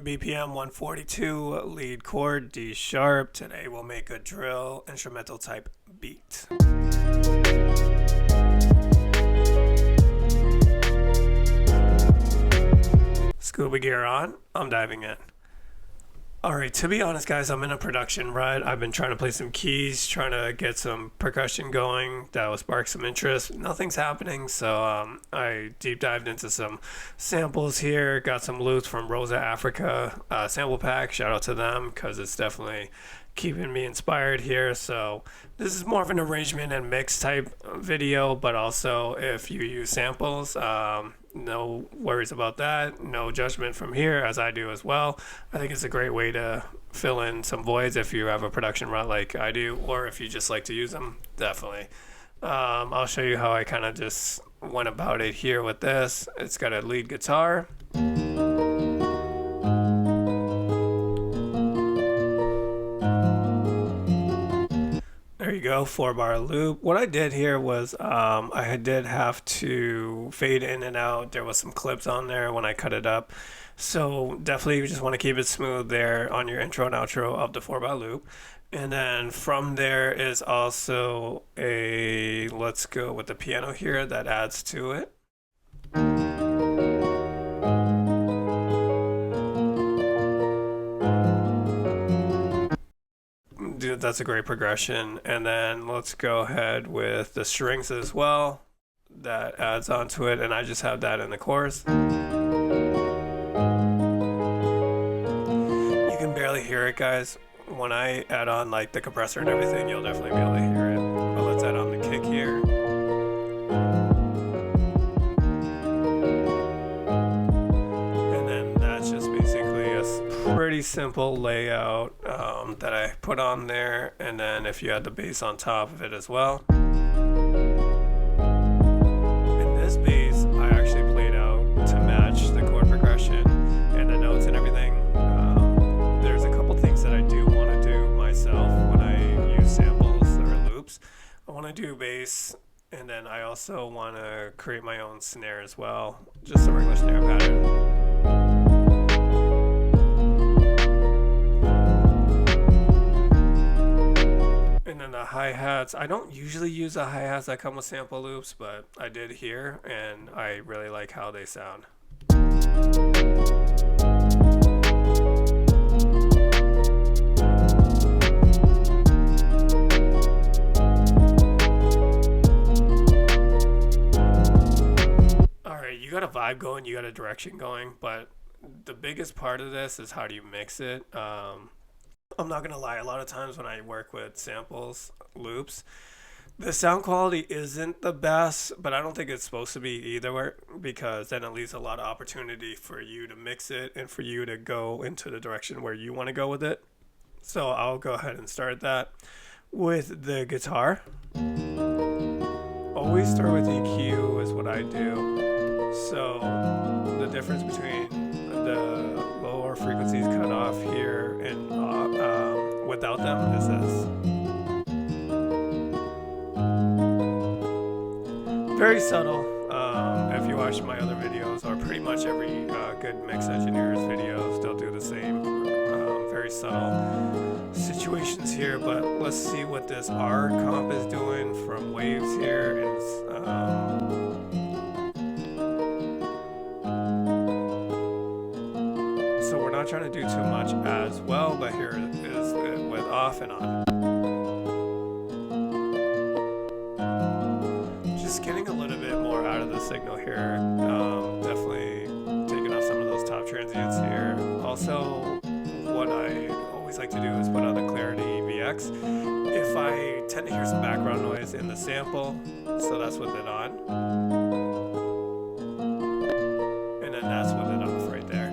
BPM 142, lead chord D sharp. Today we'll make a drill instrumental type beat. Scuba gear on, I'm diving in. Alright, to be honest guys, I'm in a production rut. I've been trying to play some keys, trying to get some percussion going that will spark some interest. Nothing's happening, so I deep dived into some samples here. Got some loops from Rosa Africa sample pack. Shout out to them because it's definitely keeping me inspired here. So this is more of an arrangement and mix type video, but also if you use samples, no worries about that. No judgment from here, as I do as well. I think it's a great way to fill in some voids if you have a production rut like I do, or if you just like to use them, definitely. I'll show you how I kind of just went about it here with this. It's got a lead guitar. There you go, 4-bar loop. What I did here was I did have to fade in and out. There was some clips on there when I cut it up. So definitely you just want to keep it smooth there on your intro and outro of the 4-bar loop. And then from there is also a, let's go with the piano here that adds to it. Dude, that's a great progression. And then let's go ahead with the strings as well. That adds onto it, and I just have that in the chorus. You can barely hear it, guys. When I add on like the compressor and everything, you'll definitely be able to hear it. But let's add on the kick here. And then that's just basically a pretty simple layout that I put on there, and then if you add the bass on top of it as well. And this bass I actually played out to match the chord progression and the notes and everything. There's a couple things that I do want to do myself when I use samples or loops. I want to do bass, and then I also want to create my own snare as well, just a regular snare pattern. And then the hi-hats, I don't usually use the hi-hats that come with sample loops, but I did here, and I really like how they sound. Alright, you got a vibe going, you got a direction going, but the biggest part of this is how do you mix it. I'm not gonna lie, a lot of times when I work with samples, loops, the sound quality isn't the best, but I don't think it's supposed to be either, because then it leaves a lot of opportunity for you to mix it and for you to go into the direction where you want to go with it. So I'll go ahead and start that with the guitar. Always start with EQ is what I do. So the difference between the lower frequencies cut off here and without them is this. Very subtle. If you watch my other videos, or pretty much every good mix engineer's videos, they'll do the same. Very subtle situations here, but let's see what this R comp is doing from waves here. So we're not trying to do too much as well, but here is it with off and on. Just getting a little bit more out of the signal here. Definitely taking off some of those top transients here. Also, what I always like to do is put on the clarity VX. If I tend to hear some background noise in the sample, so that's with it on. And then that's with it off right there.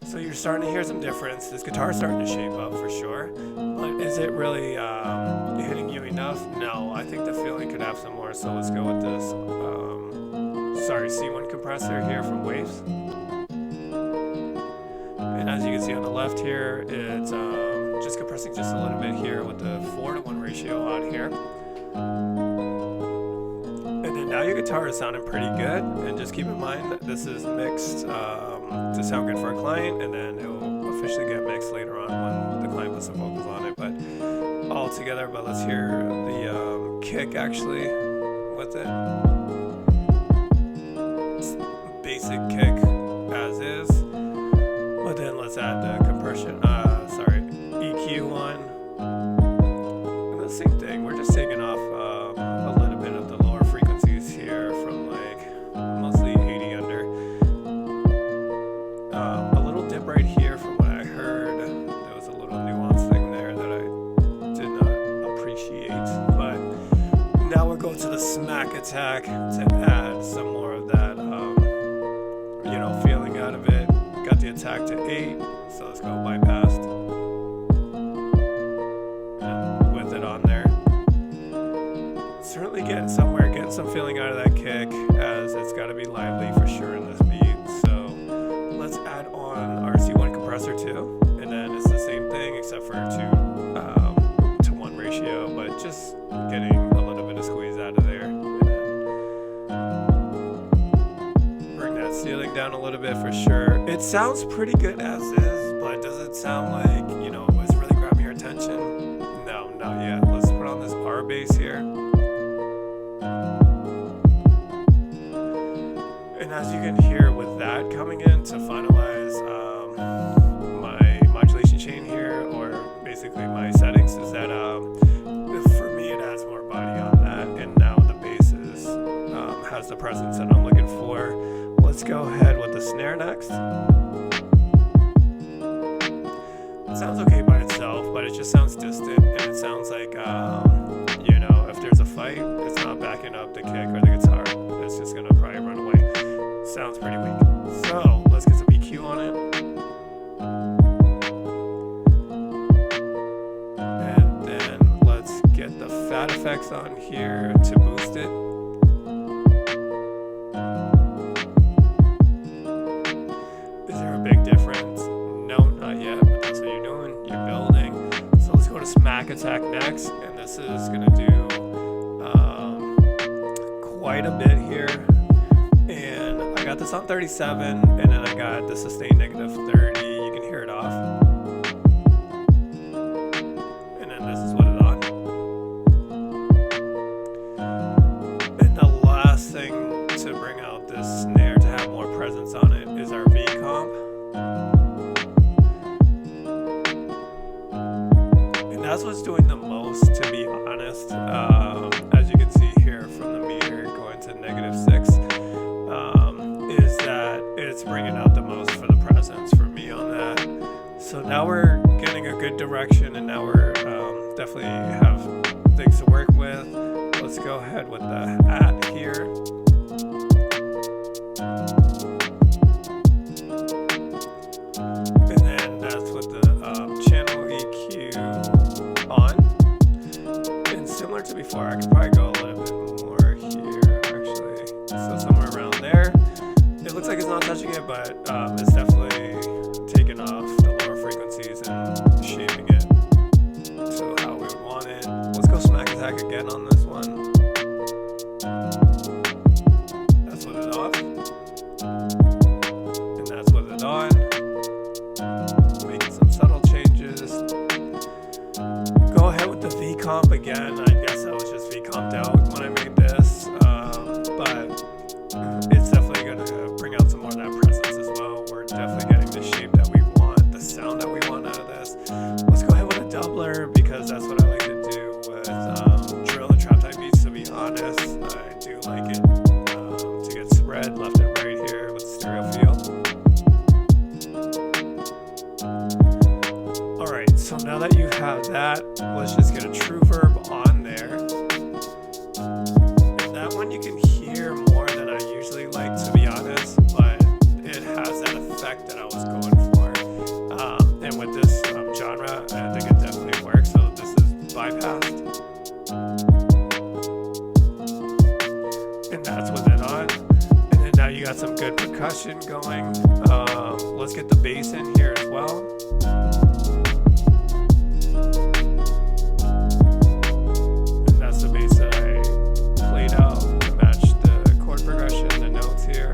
So you're starting to hear some difference. This guitar is starting to shape up for sure. But is it really hitting you enough? No, I think the feeling could have some more, so let's go with this. C1 compressor here from Waves. And as you can see on the left here, it's just compressing just a little bit here with the 4:1 ratio on here. And then now your guitar is sounding pretty good, and just keep in mind that this is mixed to sound good for a client, and then it will mix later on when the client puts some vocals on it, but all together. But let's hear the kick actually with it. It's basic kick as is, but then let's add the compression, EQ one. And the same thing, we're just taking off a little bit of the lower frequencies here from like mostly 80 under. A little dip right here from what I heard. There was a little nuance thing there that I did not appreciate. But now we're going to the smack attack to add some more of that, feeling out of it. Got the attack to 8, so let's go bypassed. And with it on there. Certainly getting somewhere, getting some feeling out of that kick, as it's got to be lively for sure in this beat. So let's add on our C1 compressor too, and then it's the same thing except for 2 to 1 ratio, but just getting a little bit of squeeze out of there. Ceiling down a little bit for sure. It sounds pretty good as is, but does it sound like, it's really grabbing your attention? No, not yet. Let's put on this R bass here. And as you can hear with that coming in to finalize my modulation chain here, or basically my settings, is that for me it adds more body on that, and now the bass has the presence that I'm looking for. Let's go ahead with the snare next. It sounds okay by itself, but it just sounds distant, and it sounds like, if there's a fight, it's not backing up the kick or the guitar. It's just gonna probably run away. Sounds pretty weak. So let's get some EQ on it. And then let's get the fat effects on here to boost it. Big difference? No, not yet, but that's what you're doing. You're building. So let's go to smack attack next, and this is gonna do quite a bit here. And I got this on 37, and then I got the sustain negative 30. You can hear it off. And then this is what it's on. And the last thing to bring out this snare to have more presence on it is our V comp. That's what's doing the most, to be honest. As you can see here from the meter going to -6, is that it's bringing out the most for the presence for me on that. So now we're getting a good direction, and now we're definitely have things to work with. Let's go ahead with the at here. And then that's with the channel EQ on. And similar to before, I could probably go a little bit more here actually. So somewhere around there. It looks like it's not touching it, but it's definitely taking off the lower frequencies and shaping it to how we would want it. Let's go smack attack again on this one. That's with it off. And that's with it on. Making some subtle changes. Go ahead with the V comp again. I guess I was just V comped out when I made this, but it's definitely going to bring out some more of that presence as well. We're definitely getting the shape that we want, the sound that we want out of this. Let's go ahead with a doubler, because that's what I like to do with drill and trap type beats, to be honest. I do like it to get spread left and right here with stereo feel. Alright, so now that you have that, let's just get a true verb on there. And that one you can hear more than I usually like, to be honest, but it has that effect that I was going for. And with this genre, I think it definitely works, so this is bypassed. And that's with it on. And then now you got some good percussion going. Let's get the bass in here as well. And that's the bass that I played out to match the chord progression, the notes here.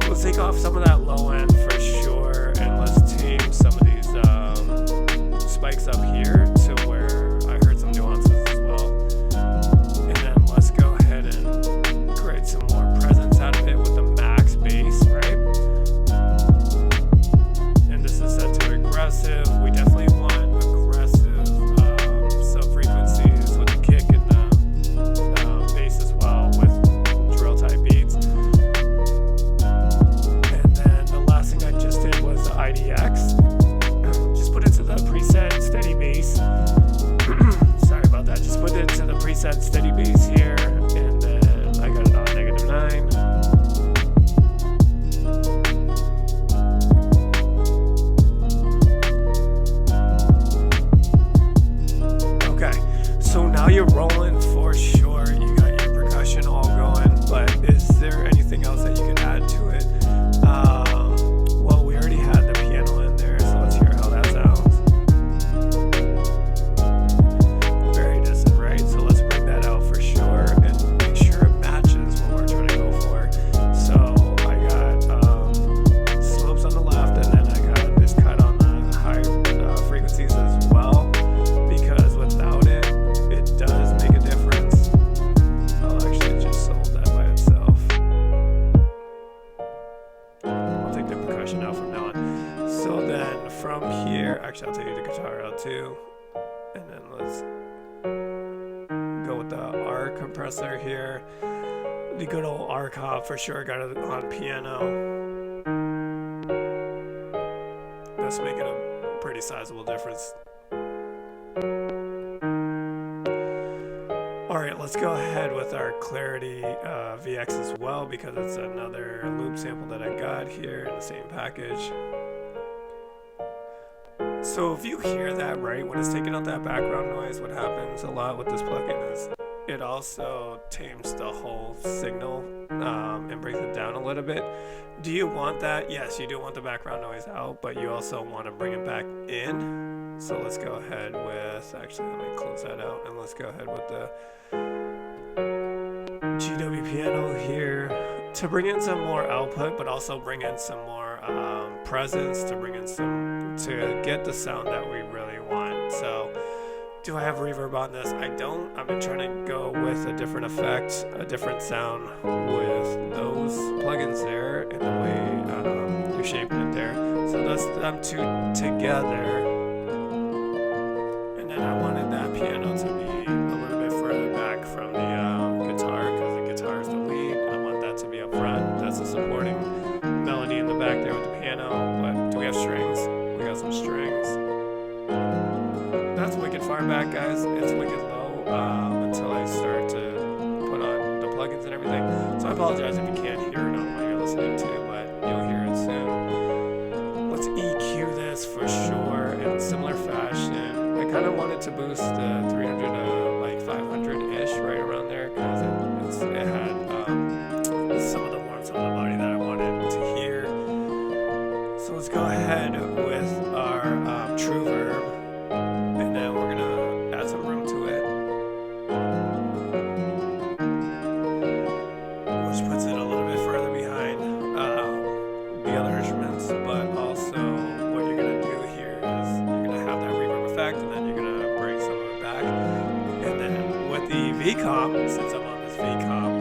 Let's take off some of that low end for sure, and let's tame some of these set steady bass here, and then I got it on -9. Okay, so now you're rolling for sure. You got your percussion all going, but is there anything else that you can add to it? Well, we already had the piano in there, so let's hear how that sounds. Very distant, right? So let's bring that out for sure and make sure it matches what we're trying to go for. So I got slopes on the left, and then I got this cut on the high frequencies as well, because without it, it does make a difference. I'll actually just solve that by itself. I'll take the percussion out from now on. So then from here, actually I'll take the guitar out too, and then let's go with the R compressor here. The good old R cop for sure, got it on piano. That's making a pretty sizable difference. Alright, let's go ahead with our Clarity VX as well, because it's another loop sample that I got here in the same package. So if you hear that, right, when it's taking out that background noise, what happens a lot with this plugin is it also tames the whole signal and brings it down a little bit. Do you want that? Yes, you do want the background noise out, but you also want to bring it back in. So let's go ahead with, actually let me close that out, and let's go ahead with the GW piano here to bring in some more output, but also bring in some more presence, to bring in some, to get the sound that we really want. So do I have reverb on this? I don't. I've been trying to go with a different effect, a different sound with those plugins there, and the way you're shaping it there. So that's them two together. And then I wanted that piano to be a little bit further back from the guitar, because the guitar is the lead. I want that to be up front. That's a supporting melody in the back there with the piano. But do we have strings? We got some strings. That's wicked far back, guys. It's wicked low until I start to put on the plugins and everything. So I apologize if you can't hear it on what you're listening to, but you'll hear it soon. Let's EQ this for sure in similar fashion. I kind of wanted to boost the 300 to like 500-ish, right around there, because it had some of the warmth on the body that I wanted to hear. So let's go ahead with our true verb, and then we're gonna add some room to it, which puts it a little bit further behind the other instruments. But also what you're gonna do here is you're gonna have that reverb effect, and then you're gonna bring some of it back. And then with the V-comp, since I'm on this V-comp,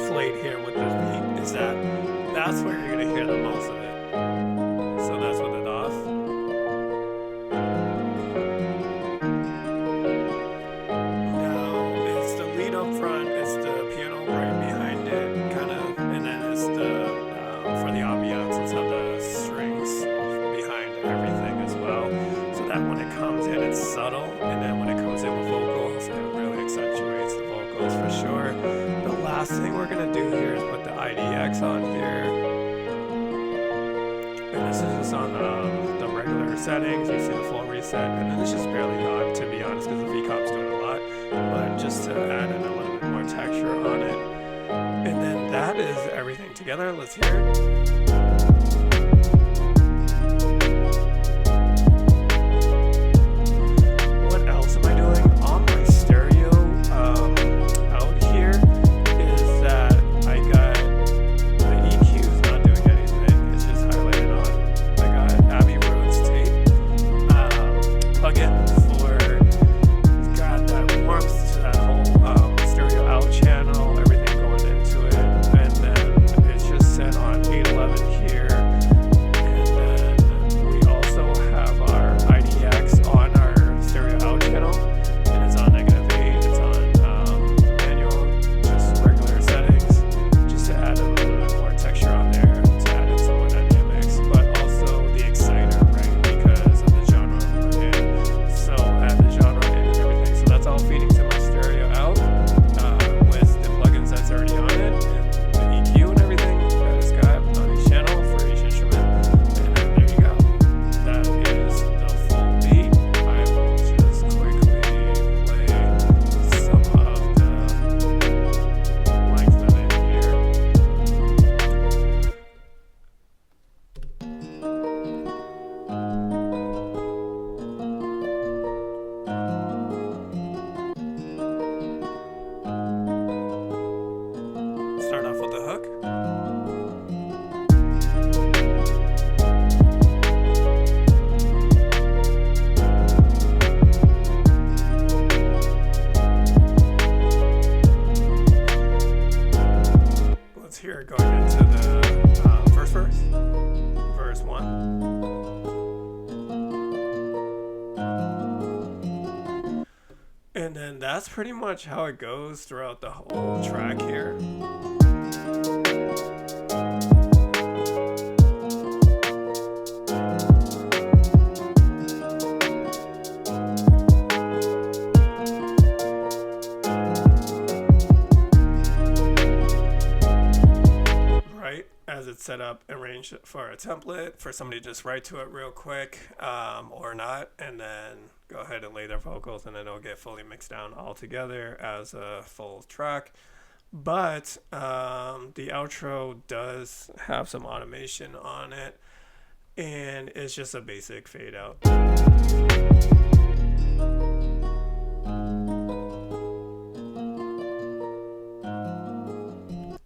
flayed here with this beat, is that's where you're gonna hear the most of it. So that's with it off. Now it's the lead up front, it's the piano right behind it, kind of, and then it's the for the ambiance, it's have the strings behind everything as well. So that when it comes in, it's subtle, and then when it comes in with vocals, it really accentuates the vocals for sure. The last thing we're gonna do here is put the IDX on here, and this is just on the regular settings. You see the full reset, and then it's just barely on, to be honest, because the V-comp's doing a lot, but just to add in a little bit more texture on it. And then that is everything together. Let's hear it. Stereo out channel, everything going into it, and then it's just set on 811 that's pretty much how it goes throughout the whole track here. Right, as it's set up, arranged for a template for somebody to just write to it real quick, or not, and then go ahead and lay their vocals, and then it'll get fully mixed down all together as a full track. But the outro does have some automation on it, and it's just a basic fade out.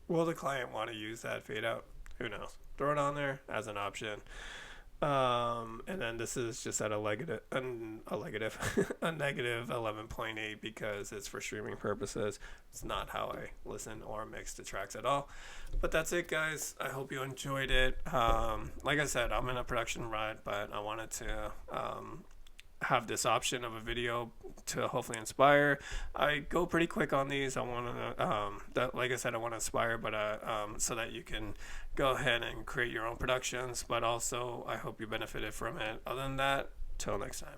Will the client want to use that fade out? Who knows? Throw it on there as an option. And then this is just at a negative a negative 11.8 because it's for streaming purposes. It's not how I listen or mix the tracks at all. But that's it, guys. I hope you enjoyed it. Like I said, I'm in a production rut, but I wanted to have this option of a video to hopefully inspire. I go pretty quick on these. I want to, like I said, I want to inspire, but so that you can go ahead and create your own productions. But also, I hope you benefited from it. Other than that, till next time.